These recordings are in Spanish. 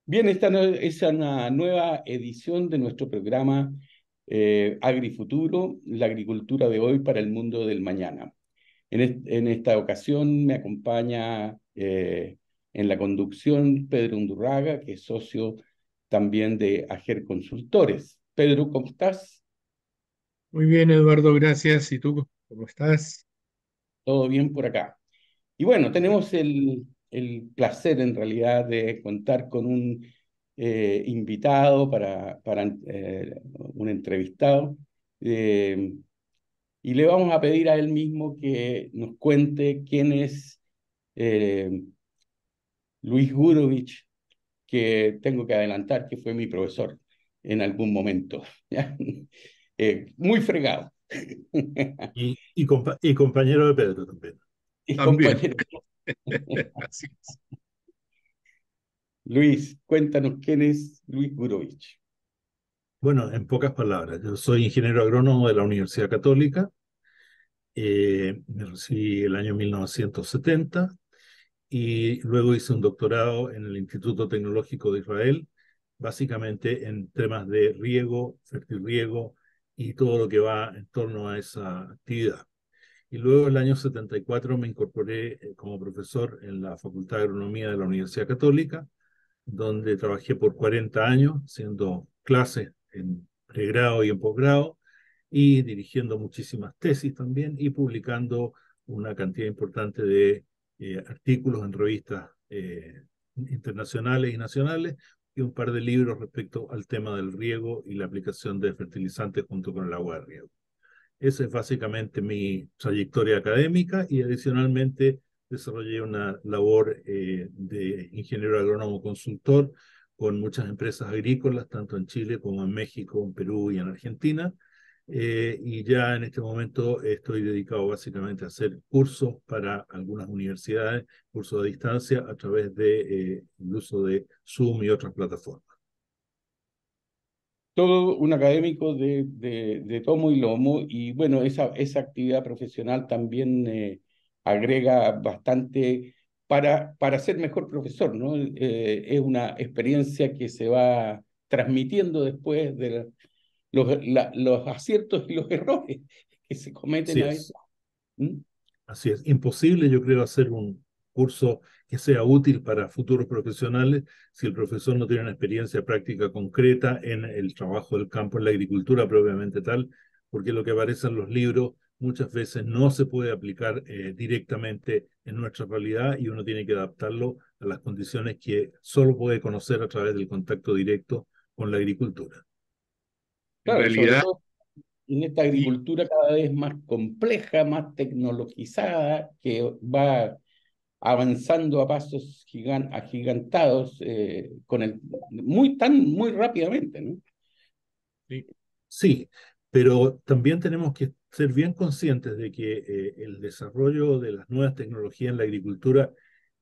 Bien, esta es una nueva edición de nuestro programa Agrifuturo, la agricultura de hoy para el mundo del mañana. En esta ocasión me acompaña en la conducción Pedro Undurraga, que es socio también de Ager Consultores. Pedro, ¿cómo estás? Muy bien, Eduardo, gracias. ¿Y tú cómo estás? ¿Todo bien por acá? Y bueno, Qué bueno. tenemos el placer en realidad de contar con un invitado para un entrevistado. eh, y le vamos a pedir a él mismo que nos cuente quién es eh, Luis Gurovich, que tengo que adelantar que fue mi profesor en algún momento. ¿Ya? Muy fregado. Y compañero de Pedro también. Y También. compañero. Así es. Luis, cuéntanos quién es Luis Gurovich. Bueno, en pocas palabras, yo soy ingeniero agrónomo de la Universidad Católica. Me recibí el año 1970 y luego hice un doctorado en el Instituto Tecnológico de Israel, básicamente en temas de riego, fertirriego y todo lo que va en torno a esa actividad. Y luego el año 74 me incorporé como profesor en la Facultad de Agronomía de la Universidad Católica, donde trabajé por 40 años haciendo clases en pregrado y en posgrado y dirigiendo muchísimas tesis también y publicando una cantidad importante de artículos en revistas internacionales y nacionales y un par de libros respecto al tema del riego y la aplicación de fertilizantes junto con el agua de riego. Esa es básicamente mi trayectoria académica y adicionalmente desarrollé una labor de ingeniero agrónomo consultor con muchas empresas agrícolas, tanto en Chile como en México, en Perú y en Argentina. Y ya en este momento estoy dedicado básicamente a hacer cursos para algunas universidades, cursos a distancia a través de el uso de Zoom y otras plataformas. Todo un académico de tomo y lomo, y bueno, esa actividad profesional también agrega bastante para ser mejor profesor, ¿no? Es una experiencia que se va transmitiendo después de los aciertos y los errores que se cometen Así a veces. es. ¿Mm? Así es, imposible yo creo hacer un curso que sea útil para futuros profesionales si el profesor no tiene una experiencia práctica concreta en el trabajo del campo, en la agricultura propiamente tal, porque lo que aparece en los libros muchas veces no se puede aplicar directamente en nuestra realidad y uno tiene que adaptarlo a las condiciones que solo puede conocer a través del contacto directo con la agricultura. En Claro, y sobre realidad, todo en esta sí, agricultura cada vez más compleja, más tecnologizada, que va avanzando a pasos agigantados, muy rápidamente, ¿no? sí, Sí, pero también tenemos que ser bien conscientes de que el desarrollo de las nuevas tecnologías en la agricultura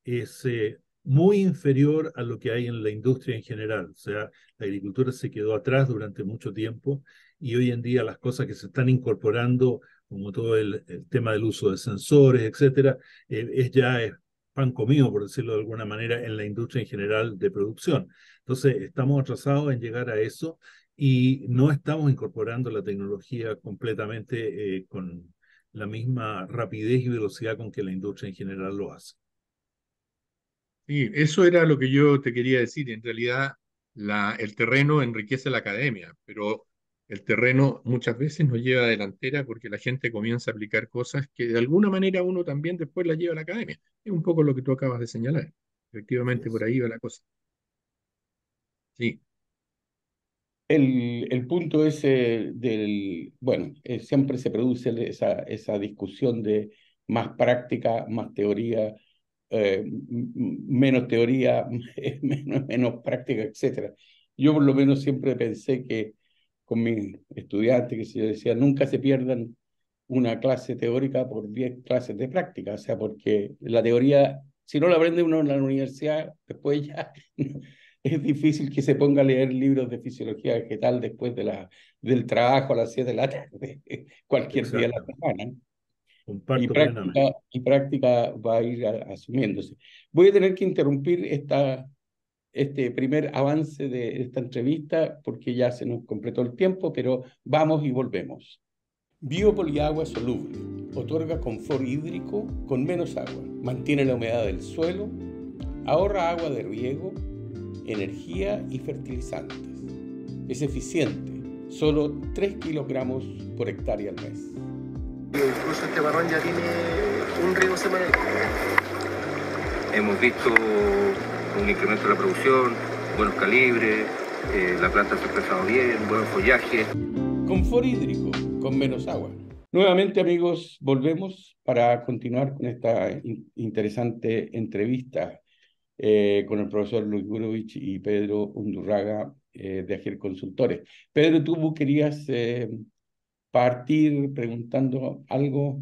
es muy inferior a lo que hay en la industria en general. O sea, la agricultura se quedó atrás durante mucho tiempo y hoy en día las cosas que se están incorporando, como todo el tema del uso de sensores, etcétera, es pan comido, por decirlo de alguna manera, en la industria en general de producción. Entonces, estamos atrasados en llegar a eso y no estamos incorporando la tecnología completamente con la misma rapidez y velocidad con que la industria en general lo hace. sí, eso era lo que yo te quería decir. En realidad, el terreno enriquece la academia, pero el terreno muchas veces nos lleva a delantera porque la gente comienza a aplicar cosas que de alguna manera uno también después las lleva a la academia. Es un poco lo que tú acabas de señalar. Así Efectivamente, por es. ahí va la cosa. Sí, El punto ese bueno, siempre se produce esa discusión de más práctica, más teoría, menos teoría, menos práctica, etcétera. Yo por lo menos siempre pensé que con mis estudiantes, que si yo decía, nunca se pierdan una clase teórica por 10 clases de práctica, o sea, porque la teoría, si no la aprende uno en la universidad, después ya es difícil que se ponga a leer libros de fisiología vegetal después del trabajo a las 7 de la tarde, cualquier día de la Exactamente. semana. Comparto plenamente. Y práctica va a ir asumiéndose. Voy a tener que interrumpir esta este primer avance de esta entrevista porque ya se nos completó el tiempo, pero vamos y volvemos. Biopoliagua soluble. Otorga confort hídrico con menos agua. Mantiene la humedad del suelo. Ahorra agua de riego, energía y fertilizantes. Es eficiente. Solo 3 kilogramos por hectárea al mes. Incluso este barrón ya tiene un riego semanal. Hemos visto un incremento de la producción, buenos calibres, la planta se ha expresado bien, buen follaje. Confort hídrico con menos agua. Nuevamente, amigos, volvemos para continuar con esta interesante entrevista con el profesor Luis Gurevich y Pedro Undurraga de Ager Consultores. Pedro, tú querías partir preguntando algo.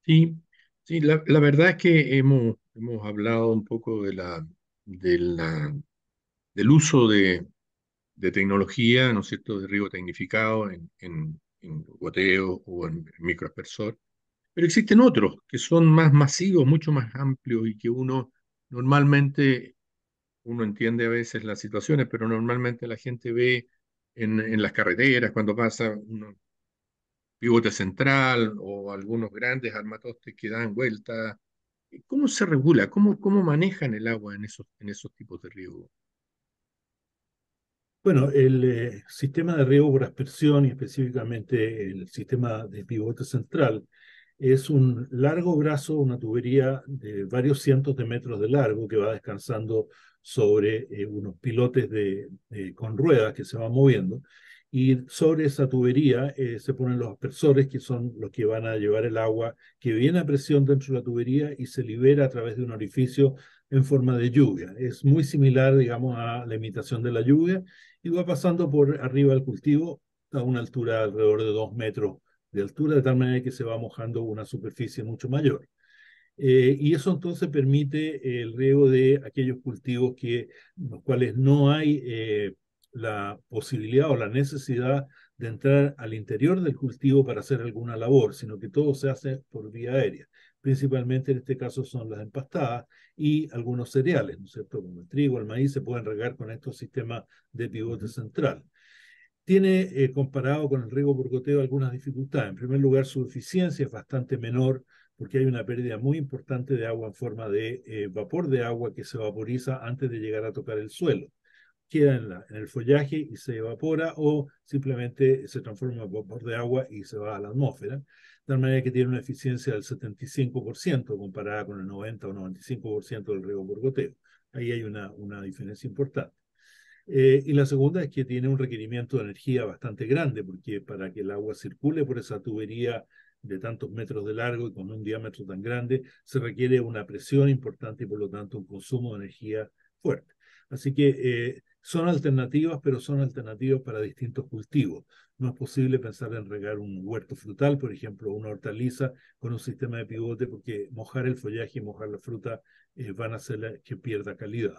Sí, sí, la verdad es que hemos hablado un poco del uso de tecnología, ¿no es cierto?, de riego tecnificado en goteo o en microaspersor. Pero existen otros que son más masivos, mucho más amplios y que normalmente uno entiende a veces las situaciones, pero normalmente la gente ve en las carreteras cuando pasa un pivote central o algunos grandes armatostes que dan vuelta. ¿Cómo se regula? ¿Cómo manejan el agua en esos tipos de riego? Bueno, el sistema de riego por aspersión y específicamente el sistema de pivote central es un largo brazo, una tubería de varios cientos de metros de largo que va descansando sobre unos pilotes con ruedas que se van moviendo. Y sobre esa tubería se ponen los aspersores, que son los que van a llevar el agua que viene a presión dentro de la tubería y se libera a través de un orificio en forma de lluvia. Es muy similar, digamos, a la imitación de la lluvia y va pasando por arriba del cultivo a una altura de alrededor de 2 metros de altura, de tal manera que se va mojando una superficie mucho mayor. Y eso entonces permite el riego de aquellos cultivos los cuales no hay la posibilidad o la necesidad de entrar al interior del cultivo para hacer alguna labor, sino que todo se hace por vía aérea. Principalmente en este caso son las empastadas y algunos cereales, ¿no es cierto? Como el trigo, el maíz, se pueden regar con estos sistemas de pivote central. Tiene, comparado con el riego por goteo, algunas dificultades. En primer lugar, su eficiencia es bastante menor porque hay una pérdida muy importante de agua en forma de vapor de agua que se vaporiza antes de llegar a tocar el suelo. Queda en el follaje y se evapora o simplemente se transforma en vapor de agua y se va a la atmósfera. De tal manera que tiene una eficiencia del 75% comparada con el 90 o 95% del riego por goteo. Ahí hay una diferencia importante. Y la segunda es que tiene un requerimiento de energía bastante grande, porque para que el agua circule por esa tubería de tantos metros de largo y con un diámetro tan grande, se requiere una presión importante y por lo tanto un consumo de energía fuerte. Así que son alternativas, pero son alternativas para distintos cultivos. No es posible pensar en regar un huerto frutal, por ejemplo, una hortaliza con un sistema de pivote, porque mojar el follaje y mojar la fruta van a hacer que pierda calidad.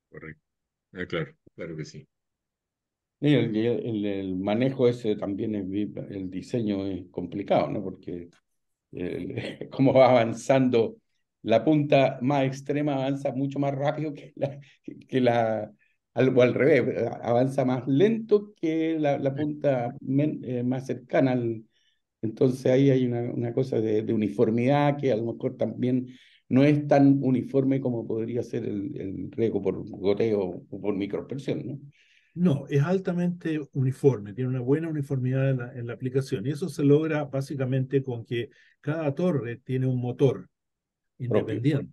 Correcto. Ah, claro que sí. Y el manejo ese también, el diseño es complicado, ¿no? Porque como va avanzando, la punta más extrema avanza mucho más rápido o al revés, avanza más lento que la punta más cercana entonces ahí hay una cosa de uniformidad que a lo mejor también no es tan uniforme como podría ser el riego por goteo o por microaspersión, ¿no? No, es altamente uniforme, tiene una buena uniformidad en la aplicación y eso se logra básicamente con que cada torre tiene un motor Propio. independiente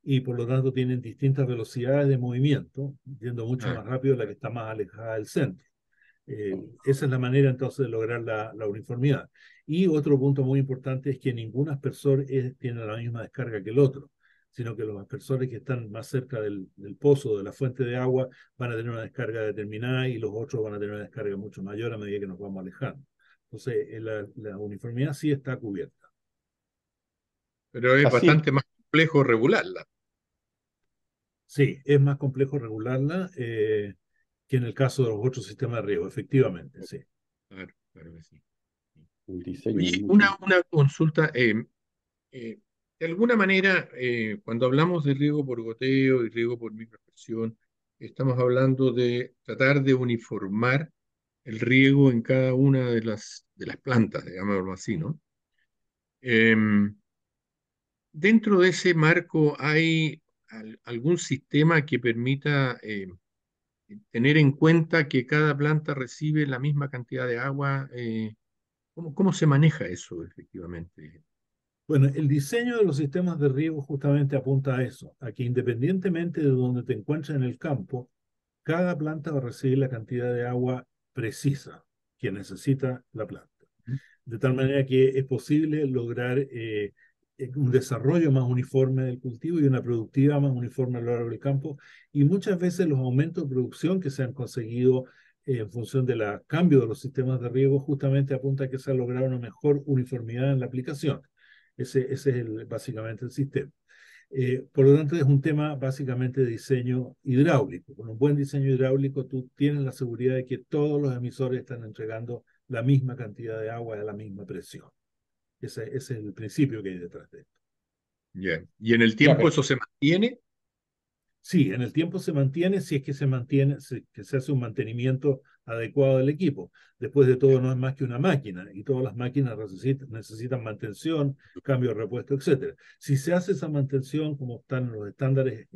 y por lo tanto tienen distintas velocidades de movimiento, yendo mucho Ah, más rápido la que está más alejada del centro. Esa es la manera entonces de lograr la uniformidad. Y otro punto muy importante es que ningún aspersor tiene la misma descarga que el otro, sino que los aspersores que están más cerca del pozo, de la fuente de agua, van a tener una descarga determinada y los otros van a tener una descarga mucho mayor a medida que nos vamos alejando. Entonces, la uniformidad sí está cubierta. pero es Así es. bastante más complejo regularla. Sí, es más complejo regularla que en el caso de los otros sistemas de riego, efectivamente, sí. Claro que sí. El diseño Oye, es mucho. una consulta. De alguna manera, cuando hablamos de riego por goteo y riego por microaspersión, estamos hablando de tratar de uniformar el riego en cada una de las plantas, digámoslo así, ¿no? Em, Dentro de ese marco, ¿hay algún sistema que permita tener en cuenta que cada planta recibe la misma cantidad de agua? ¿Cómo se maneja eso efectivamente? Bueno, el diseño de los sistemas de riego justamente apunta a eso, a que independientemente de donde te encuentres en el campo, cada planta va a recibir la cantidad de agua precisa que necesita la planta. De tal manera que es posible lograr un desarrollo más uniforme del cultivo y una productividad más uniforme a lo largo del campo. Y muchas veces los aumentos de producción que se han conseguido en función del cambio de los sistemas de riego justamente apunta a que se ha logrado una mejor uniformidad en la aplicación. Ese es básicamente el sistema. Por lo tanto, es un tema básicamente de diseño hidráulico. Con un buen diseño hidráulico, tú tienes la seguridad de que todos los emisores están entregando la misma cantidad de agua a la misma presión. Ese es el principio que hay detrás de esto. Bien. ¿Y en el Ya, tiempo eso se mantiene? Sí, en el tiempo se mantiene si es que se mantiene, que se hace un mantenimiento adecuado del equipo. Después de todo, no es más que una máquina y todas las máquinas necesitan mantención, cambio de repuesto, etcétera. Si se hace esa mantención como están los estándares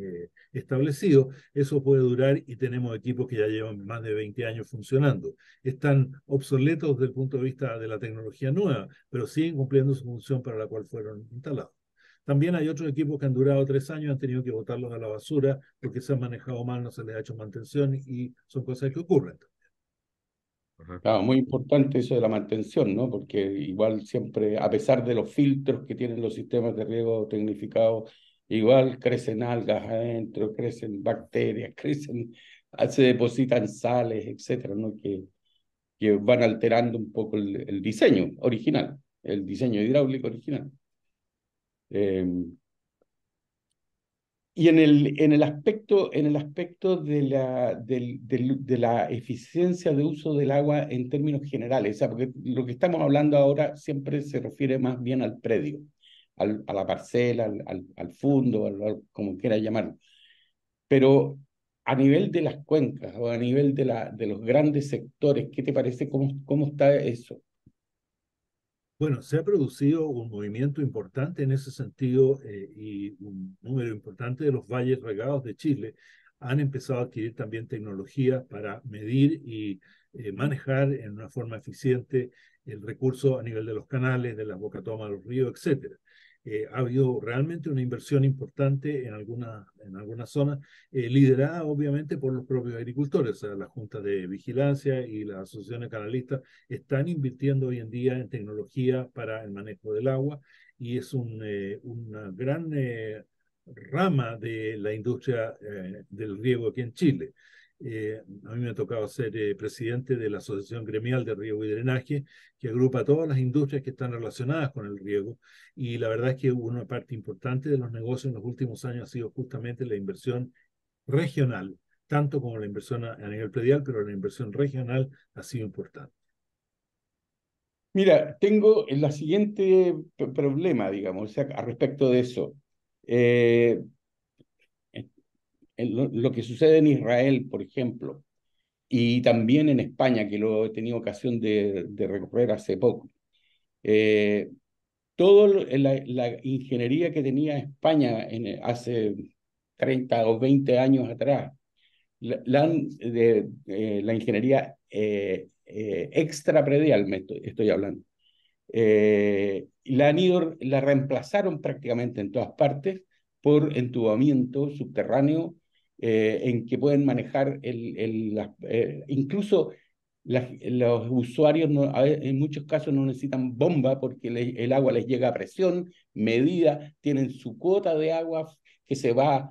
establecidos, eso puede durar y tenemos equipos que ya llevan más de 20 años funcionando. Están obsoletos desde el punto de vista de la tecnología nueva, pero siguen cumpliendo su función para la cual fueron instalados. También hay otros equipos que han durado 3 años, han tenido que botarlos a la basura porque se han manejado mal, no se les ha hecho mantención y son cosas que ocurren. Ajá. claro, muy importante eso de la mantención, ¿no? Porque igual siempre, a pesar de los filtros que tienen los sistemas de riego tecnificados, igual crecen algas adentro, crecen bacterias, crecen, se depositan sales, etcétera, ¿no? Que van alterando un poco el diseño original, el diseño hidráulico original. Eh, y en el aspecto de la eficiencia de uso del agua en términos generales, o sea, porque lo que estamos hablando ahora siempre se refiere más bien al predio, a la parcela, al fondo, como quiera llamarlo. Pero a nivel de las cuencas o a nivel de los grandes sectores, ¿qué te parece? ¿Cómo está eso? Bueno, se ha producido un movimiento importante en ese sentido y un número importante de los valles regados de Chile han empezado a adquirir también tecnología para medir y manejar en una forma eficiente el recurso a nivel de los canales, de las bocatomas de los ríos, etcétera. Ha habido realmente una inversión importante en algunas zonas, liderada obviamente por los propios agricultores, o sea, la Junta de Vigilancia y las asociaciones canalistas están invirtiendo hoy en día en tecnología para el manejo del agua y es una gran rama de la industria del riego aquí en Chile. A mí me ha tocado ser presidente de la Asociación Gremial de Riego y Drenaje, que agrupa todas las industrias que están relacionadas con el riego. Y la verdad es que una parte importante de los negocios en los últimos años ha sido justamente la inversión regional, tanto como la inversión a nivel predial, pero la inversión regional ha sido importante. Mira, tengo la siguiente problema, digamos, o sea, a respecto de eso. Eh, lo que sucede en Israel, por ejemplo, y también en España, que lo he tenido ocasión de recorrer hace poco. Eh, Toda la ingeniería que tenía España hace 30 o 20 años atrás, la ingeniería extrapredial, estoy hablando, la reemplazaron prácticamente en todas partes por entubamiento subterráneo en que pueden manejar incluso los usuarios en muchos casos no necesitan bomba porque el agua les llega a presión, medida, tienen su cuota de agua que se va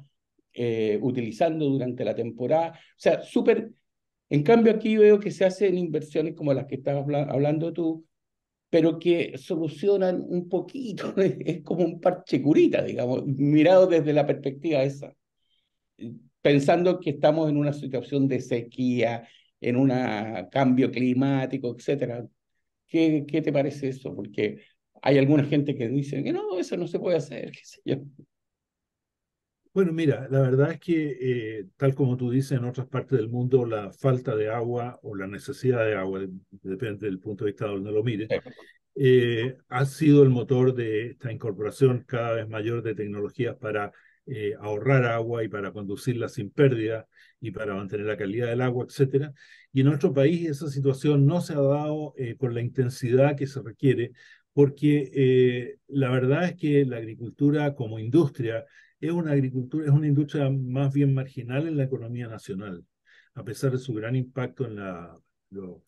utilizando durante la temporada. O sea, súper. En cambio, aquí veo que se hacen inversiones como las que estabas hablando tú, pero que solucionan un poquito, es como un parche curita, digamos, mirado desde la perspectiva esa, pensando que estamos en una situación de sequía, en un cambio climático, etcétera. ¿Qué te parece eso? Porque hay alguna gente que dice que no, eso no se puede hacer, qué sé yo. Bueno, mira, la verdad es que, tal como tú dices, en otras partes del mundo la falta de agua o la necesidad de agua, depende del punto de vista de donde lo mire, ha sido el motor de esta incorporación cada vez mayor de tecnologías para ahorrar agua y para conducirla sin pérdida y para mantener la calidad del agua, etcétera. Y en nuestro país esa situación no se ha dado con la intensidad que se requiere, porque la verdad es que la agricultura como industria es una industria más bien marginal en la economía nacional, a pesar de su gran impacto en las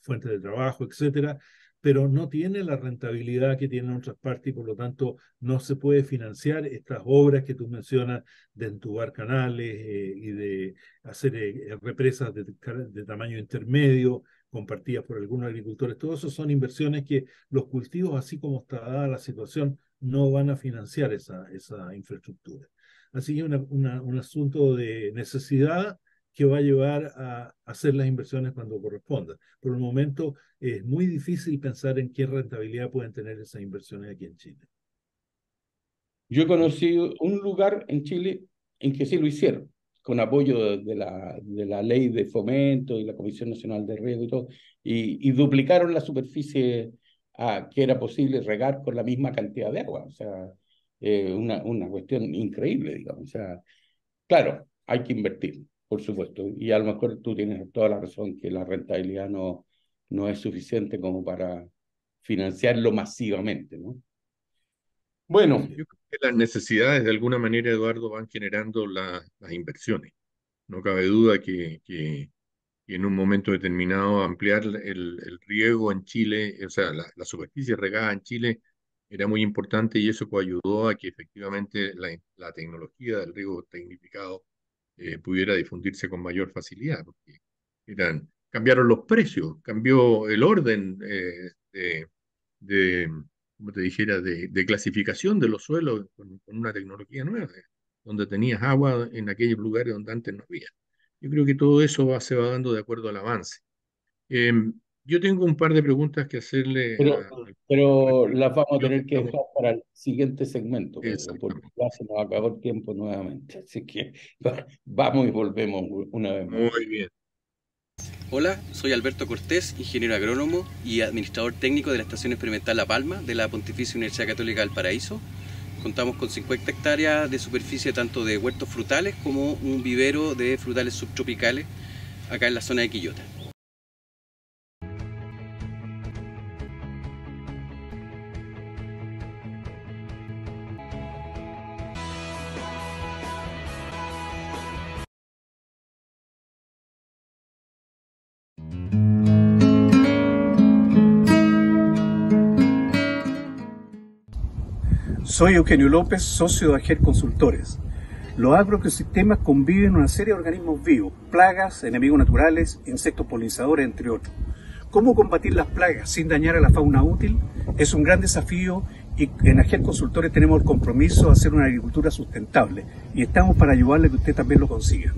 fuentes de trabajo, etcétera, pero no tiene la rentabilidad que tienen otras partes y por lo tanto no se puede financiar estas obras que tú mencionas de entubar canales y de hacer represas de tamaño intermedio compartidas por algunos agricultores. Todo eso son inversiones que los cultivos, así como está dada la situación, no van a financiar esa infraestructura. Así que es un asunto de necesidad que va a llevar a hacer las inversiones cuando corresponda. Por el momento es muy difícil pensar en qué rentabilidad pueden tener esas inversiones aquí en Chile. Yo he conocido un lugar en Chile en que sí lo hicieron, con apoyo de la ley de fomento y la Comisión Nacional de Riego y todo, y duplicaron la superficie que era posible regar con la misma cantidad de agua. O sea, una cuestión increíble, digamos. O sea, claro, hay que invertir, por supuesto, y a lo mejor tú tienes toda la razón que la rentabilidad no es suficiente como para financiarlo masivamente, ¿no? Bueno, Yo creo que las necesidades de alguna manera, Eduardo, van generando las inversiones. No cabe duda que en un momento determinado ampliar el riego en Chile, o sea, la superficie regada en Chile era muy importante y eso ayudó a que efectivamente la tecnología del riego tecnificado pudiera difundirse con mayor facilidad, porque cambiaron los precios, cambió el orden de, como te dijera, de clasificación de los suelos con una tecnología nueva, donde tenías agua en aquellos lugares donde antes no había. Yo creo que todo eso se va dando de acuerdo al avance. Eh, yo tengo un par de preguntas que hacerle al pero respecto. las vamos a Creo que tener que estamos dejar para el siguiente segmento, Pedro, porque exactamente. ya se nos acabó el tiempo nuevamente. Así que vamos y volvemos una vez más. Muy bien. Hola, soy Alberto Cortés, ingeniero agrónomo y administrador técnico de la Estación Experimental La Palma de la Pontificia Universidad Católica del Paraíso. Contamos con 50 hectáreas de superficie tanto de huertos frutales como un vivero de frutales subtropicales acá en la zona de Quillota. Soy Eugenio López, socio de AGER Consultores. Los agroecosistemas conviven en una serie de organismos vivos, plagas, enemigos naturales, insectos polinizadores, entre otros. ¿Cómo combatir las plagas sin dañar a la fauna útil? Es un gran desafío y en AGER Consultores tenemos el compromiso de hacer una agricultura sustentable y estamos para ayudarle a que usted también lo consiga.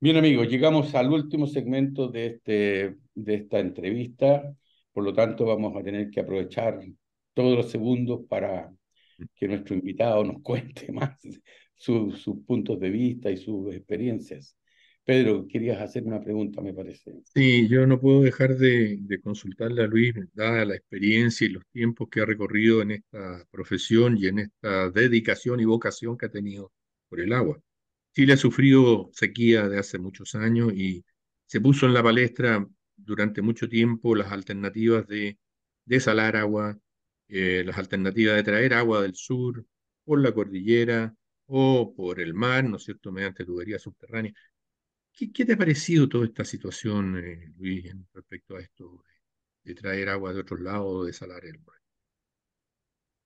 Bien, amigos, llegamos al último segmento de esta entrevista. Por lo tanto, vamos a tener que aprovechar todos los segundos para que nuestro invitado nos cuente más sus puntos de vista y sus experiencias. Pedro, querías hacer una pregunta, me parece. Sí, yo no puedo dejar de consultarle a Luis, dada la experiencia y los tiempos que ha recorrido en esta profesión y en esta dedicación y vocación que ha tenido por el agua. Chile ha sufrido sequía de hace muchos años y se puso en la palestra durante mucho tiempo las alternativas de desalar agua, las alternativas de traer agua del sur por la cordillera o por el mar, ¿no es cierto?, mediante tuberías subterráneas. ¿Qué te ha parecido toda esta situación, Luis, respecto a esto de traer agua de otros lados, de desalar el mar?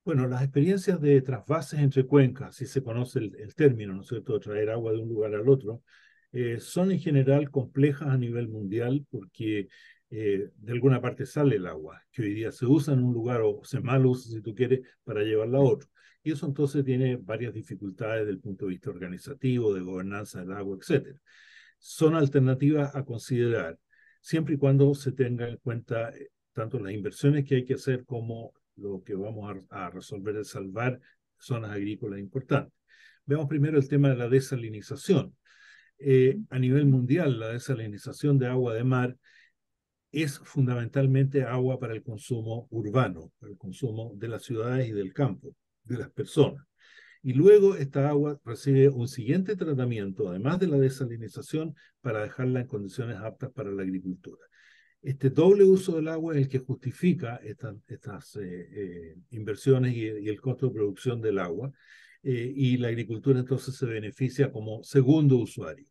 Bueno, las experiencias de trasvases entre cuencas, si se conoce el término, ¿no es cierto?, de traer agua de un lugar al otro, son en general complejas a nivel mundial porque de alguna parte sale el agua, que hoy día se usa en un lugar o se mal usa, si tú quieres, para llevarla a otro. Y eso entonces tiene varias dificultades desde el punto de vista organizativo, de gobernanza del agua, etcétera. Son alternativas a considerar. siempre y cuando se tenga en cuenta tanto las inversiones que hay que hacer como lo que vamos a resolver es salvar zonas agrícolas importantes. Veamos primero el tema de la desalinización. A nivel mundial, la desalinización de agua de mar es fundamentalmente agua para el consumo urbano, para el consumo de las ciudades y del campo, de las personas. Y luego esta agua recibe un siguiente tratamiento, además de la desalinización, para dejarla en condiciones aptas para la agricultura. Este doble uso del agua es el que justifica estas inversiones y el costo de producción del agua, y la agricultura entonces se beneficia como segundo usuario.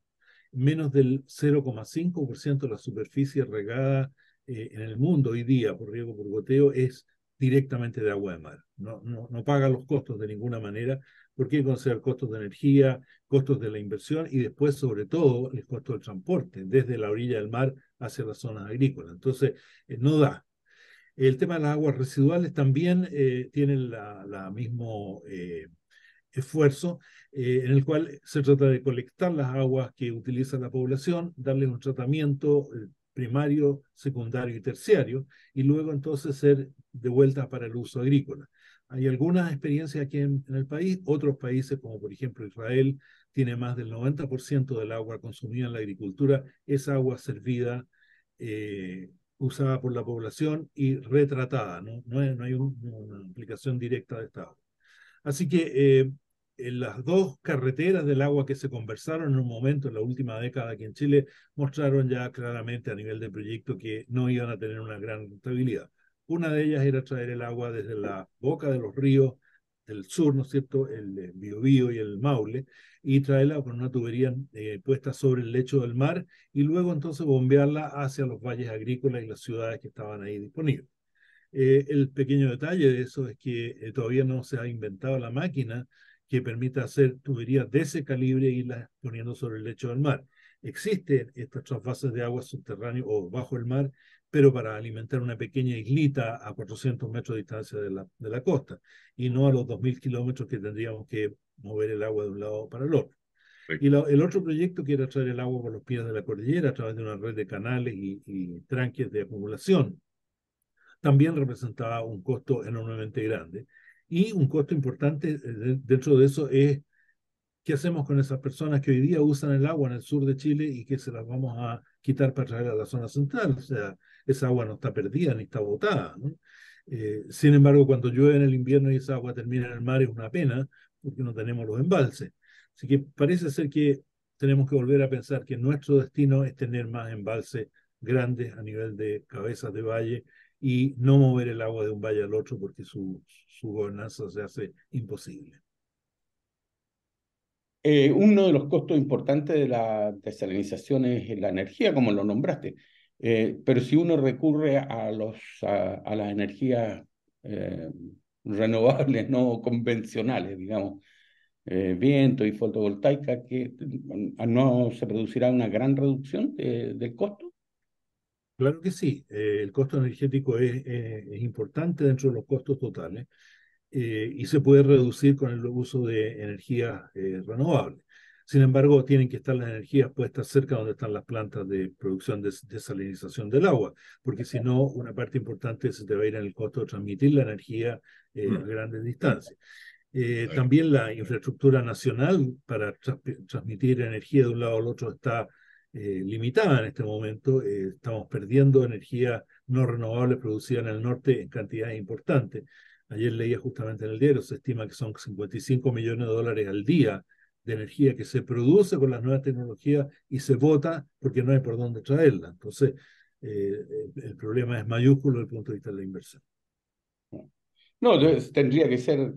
Menos del 0,5% de la superficie regada en el mundo hoy día por riego por goteo es directamente de agua de mar. No paga los costos de ninguna manera, porque hay que considerar costos de energía, costos de la inversión y después, sobre todo, el costo del transporte desde la orilla del mar hacia las zonas agrícolas. Entonces, no da. El tema de las aguas residuales también tiene la mismo esfuerzo, en el cual se trata de colectar las aguas que utiliza la población, darles un tratamiento primario, secundario y terciario, y luego entonces ser devueltas para el uso agrícola. Hay algunas experiencias aquí en el país, otros países como por ejemplo Israel tiene más del 90% del agua consumida en la agricultura, es agua servida, usada por la población y retratada, no hay una aplicación directa de esta agua. Así que en las dos carreteras del agua que se conversaron en un momento en la última década aquí en Chile mostraron ya claramente a nivel de proyecto que no iban a tener una gran rentabilidad. Una de ellas era traer el agua desde la boca de los ríos del sur, ¿no es cierto?, el Biobío y el Maule, y traerla con una tubería puesta sobre el lecho del mar y luego entonces bombearla hacia los valles agrícolas y las ciudades que estaban ahí disponibles. El pequeño detalle de eso es que todavía no se ha inventado la máquina que permita hacer tuberías de ese calibre e irlas poniendo sobre el lecho del mar. Existen estas trasvases de agua subterráneo o bajo el mar, pero para alimentar una pequeña islita a 400 metros de distancia de la costa, y no a los 2.000 kilómetros que tendríamos que mover el agua de un lado para el otro. Y el otro proyecto que era traer el agua por los pies de la cordillera a través de una red de canales y tranques de acumulación también representaba un costo enormemente grande. Y un costo importante dentro de eso es qué hacemos con esas personas que hoy día usan el agua en el sur de Chile y que se las vamos a quitar para traer a la zona central. O sea, esa agua no está perdida ni está botada, ¿no? Sin embargo, cuando llueve en el invierno y esa agua termina en el mar es una pena porque no tenemos los embalses. Así que parece ser que tenemos que volver a pensar que nuestro destino es tener más embalses grandes a nivel de cabezas de valle y no mover el agua de un valle al otro porque su gobernanza se hace imposible. Uno de los costos importantes de la desalinización es la energía, como lo nombraste. Pero si uno recurre a las energías renovables, no convencionales, digamos, viento y fotovoltaica, que no se producirá una gran reducción del costo. Claro que sí, el costo energético es importante dentro de los costos totales. Y se puede reducir con el uso de energías renovables. Sin embargo, tienen que estar las energías puestas cerca donde están las plantas de producción de desalinización del agua, porque si no, una parte importante se te va a ir en el costo de transmitir la energía a grandes distancias. También la infraestructura nacional para transmitir energía de un lado al otro está limitada en este momento. Estamos perdiendo energía no renovable producida en el norte en cantidades importantes. Ayer leía justamente en el diario, se estima que son 55 millones de dólares al día de energía que se produce con las nuevas tecnologías y se bota porque no hay por dónde traerla. Entonces, el problema es mayúsculo desde el punto de vista de la inversión. No, entonces tendría que ser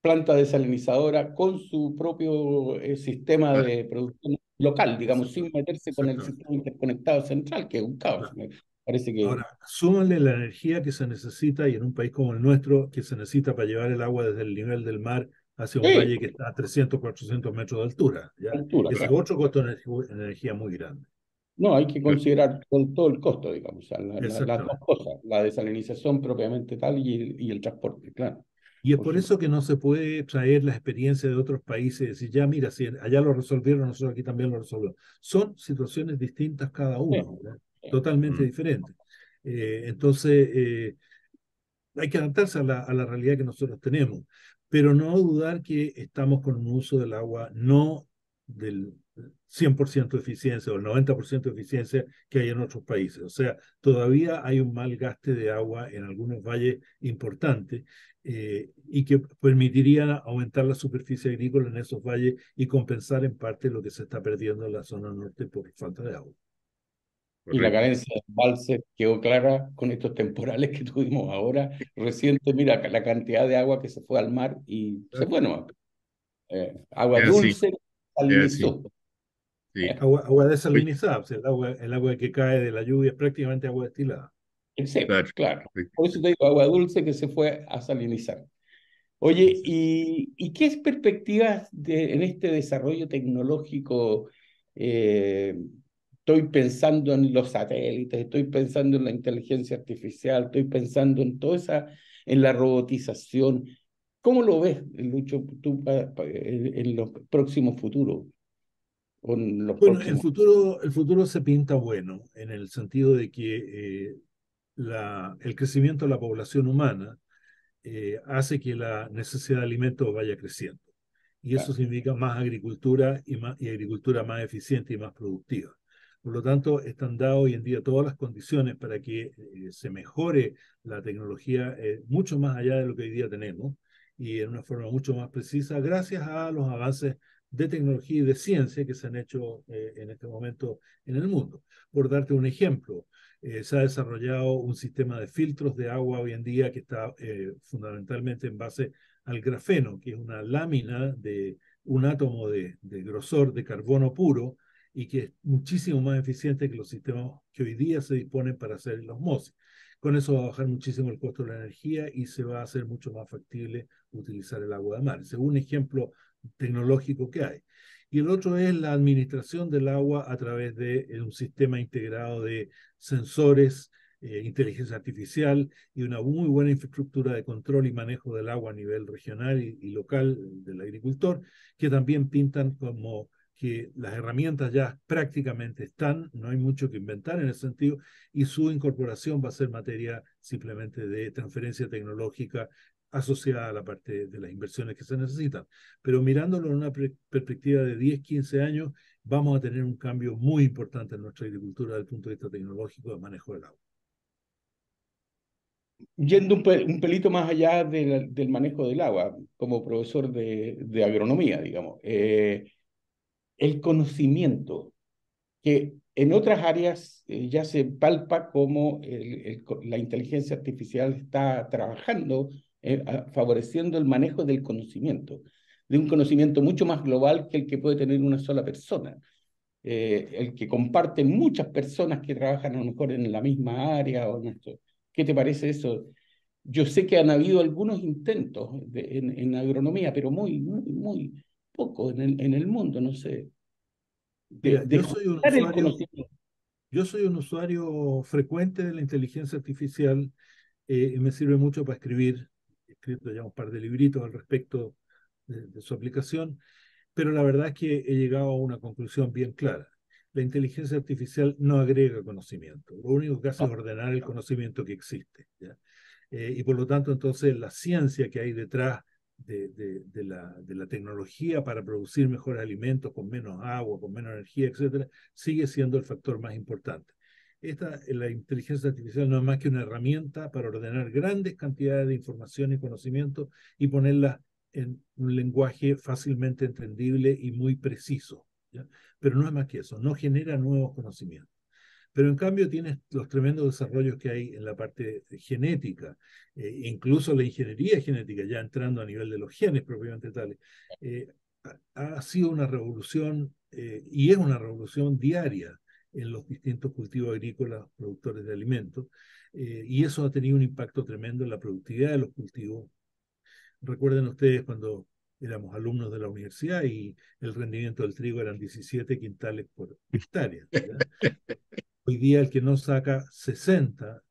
planta desalinizadora con su propio sistema de producción local, digamos, sin meterse con el sistema interconectado central, que es un caos. Me parece que... Ahora, súmanle la energía que se necesita, y en un país como el nuestro, que se necesita para llevar el agua desde el nivel del mar hacia un valle que está a 300, 400 metros de altura. ¿Ya? Ese es otro costo de energía muy grande. No, hay que considerar todo el costo, digamos, o sea, las dos cosas, la desalinización propiamente tal y el transporte, claro. Y es por eso que no se puede traer la experiencia de otros países y decir, ya mira, si allá lo resolvieron, nosotros aquí también lo resolvemos. Son situaciones distintas cada uno. Sí. totalmente diferente. Entonces, hay que adaptarse a la realidad que nosotros tenemos, pero no dudar que estamos con un uso del agua no del 100% de eficiencia o el 90% de eficiencia que hay en otros países. O sea, todavía hay un mal gaste de agua en algunos valles importantes y que permitiría aumentar la superficie agrícola en esos valles y compensar en parte lo que se está perdiendo en la zona norte por falta de agua. Y la Correcto. carencia de embalses quedó clara con estos temporales que tuvimos ahora reciente. Mira, la cantidad de agua que se fue al mar y se fue nomás. Agua Es así, dulce es así, salinizó. sí. Agua Oye, desalinizada, o sea, el agua que cae de la lluvia es prácticamente agua destilada. Sí, claro, claro. Por eso perfecto. te digo, agua dulce que se fue a salinizar. Oye, ¿y qué perspectivas en este desarrollo tecnológico? eh, Estoy pensando en los satélites, estoy pensando en la inteligencia artificial, estoy pensando en toda en la robotización. ¿Cómo lo ves, Lucho, tú en los próximos futuros o en los Bueno, próximos? el futuro se pinta bueno en el sentido de que el crecimiento de la población humana hace que la necesidad de alimentos vaya creciendo. Y eso Claro. significa más agricultura y agricultura más eficiente y más productiva. Por lo tanto, están dadas hoy en día todas las condiciones para que se mejore la tecnología mucho más allá de lo que hoy día tenemos y en una forma mucho más precisa gracias a los avances de tecnología y de ciencia que se han hecho en este momento en el mundo. Por darte un ejemplo, se ha desarrollado un sistema de filtros de agua hoy en día que está fundamentalmente en base al grafeno, que es una lámina de un átomo de grosor de carbono puro y que es muchísimo más eficiente que los sistemas que hoy día se disponen para hacer la osmosis. Con eso va a bajar muchísimo el costo de la energía y se va a hacer mucho más factible utilizar el agua de mar. Ese es un ejemplo tecnológico que hay. Y el otro es la administración del agua a través de un sistema integrado de sensores, inteligencia artificial y una muy buena infraestructura de control y manejo del agua a nivel regional y local del agricultor, que también pintan como que las herramientas ya prácticamente están, no hay mucho que inventar en ese sentido, y su incorporación va a ser materia simplemente de transferencia tecnológica asociada a la parte de las inversiones que se necesitan. Pero mirándolo en una perspectiva de 10, 15 años, vamos a tener un cambio muy importante en nuestra agricultura desde el punto de vista tecnológico de manejo del agua. Yendo un pelito más allá del manejo del agua, como profesor de agronomía, digamos, el conocimiento, que en otras áreas ya se palpa cómo la inteligencia artificial está trabajando, favoreciendo el manejo del conocimiento, de un conocimiento mucho más global que el que puede tener una sola persona, el que comparten muchas personas que trabajan a lo mejor en la misma área o en esto. ¿Qué te parece eso? Yo sé que han habido algunos intentos en agronomía, pero muy poco en el mundo, no sé, Mira, de juntar el conocimiento. yo soy un usuario frecuente de la inteligencia artificial y me sirve mucho para escribir. He escrito ya un par de libritos al respecto de su aplicación, pero la verdad es que he llegado a una conclusión bien clara. La inteligencia artificial no agrega conocimiento, lo único que hace es ordenar el conocimiento que existe, ¿ya? Y por lo tanto, entonces, la ciencia que hay detrás de la tecnología para producir mejores alimentos con menos agua, con menos energía, etcétera, sigue siendo el factor más importante. La inteligencia artificial no es más que una herramienta para ordenar grandes cantidades de información y conocimiento y ponerlas en un lenguaje fácilmente entendible y muy preciso, ¿ya? Pero no es más que eso, no genera nuevos conocimientos. Pero en cambio tienes los tremendos desarrollos que hay en la parte genética, incluso la ingeniería genética, ya entrando a nivel de los genes propiamente tales, eh, ha sido una revolución y es una revolución diaria en los distintos cultivos agrícolas productores de alimentos, y eso ha tenido un impacto tremendo en la productividad de los cultivos. Recuerden ustedes cuando éramos alumnos de la universidad y el rendimiento del trigo eran 17 quintales por hectárea, ¿ya? Hoy día el que no saca 60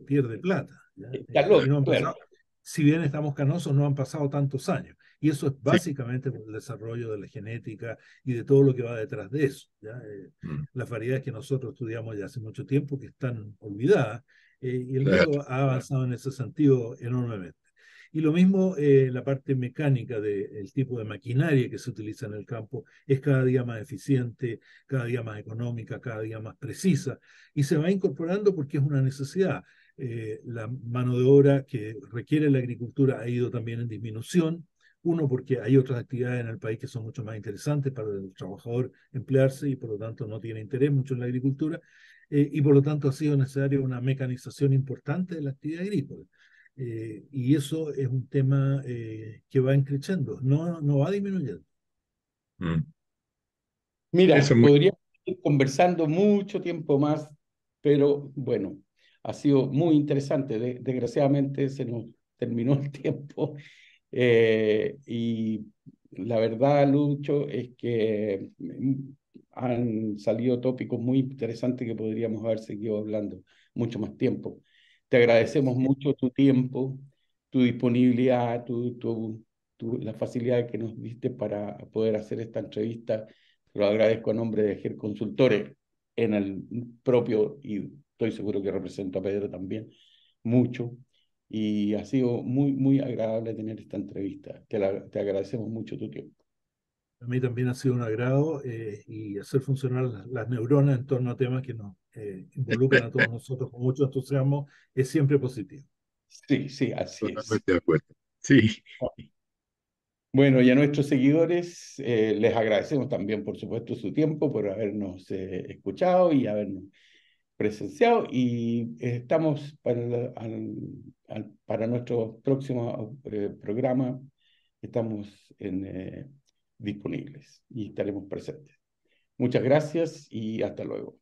pierde plata, ¿ya? Está Y no loco, han claro. pasado, si bien estamos canosos, no han pasado tantos años. Y eso es Sí. básicamente por el desarrollo de la genética y de todo lo que va detrás de eso. ¿Ya? Mm. Las variedades que nosotros estudiamos ya hace mucho tiempo que están olvidadas, y el Claro, mundo ha avanzado en ese sentido enormemente. Y lo mismo, la parte mecánica del tipo de maquinaria que se utiliza en el campo es cada día más eficiente, cada día más económica, cada día más precisa, y se va incorporando porque es una necesidad. La mano de obra que requiere la agricultura ha ido también en disminución. Uno, porque hay otras actividades en el país que son mucho más interesantes para el trabajador emplearse y por lo tanto no tiene interés mucho en la agricultura. Y por lo tanto ha sido necesaria una mecanización importante de la actividad agrícola. Y eso es un tema que va creciendo, no va disminuyendo. mm. Eso Mira, es muy... podríamos ir conversando mucho tiempo más, pero bueno, ha sido muy interesante. Desgraciadamente se nos terminó el tiempo. Y la verdad, Lucho, es que han salido tópicos muy interesantes que podríamos haber seguido hablando mucho más tiempo. Te agradecemos mucho tu tiempo, tu disponibilidad, la facilidad que nos diste para poder hacer esta entrevista. Lo agradezco a nombre de GER Consultores en el propio, y estoy seguro que represento a Pedro también, mucho. Y ha sido muy, muy agradable tener esta entrevista. Te agradecemos mucho tu tiempo. A mí también ha sido un agrado, y hacer funcionar las neuronas en torno a temas que nos involucran a todos nosotros con mucho entusiasmo es siempre positivo. Sí, sí, así es. Totalmente de acuerdo. Sí, Bueno, y a nuestros seguidores les agradecemos también, por supuesto, su tiempo, por habernos escuchado y habernos presenciado. Y estamos para nuestro próximo programa, estamos disponibles y estaremos presentes. Muchas gracias y hasta luego.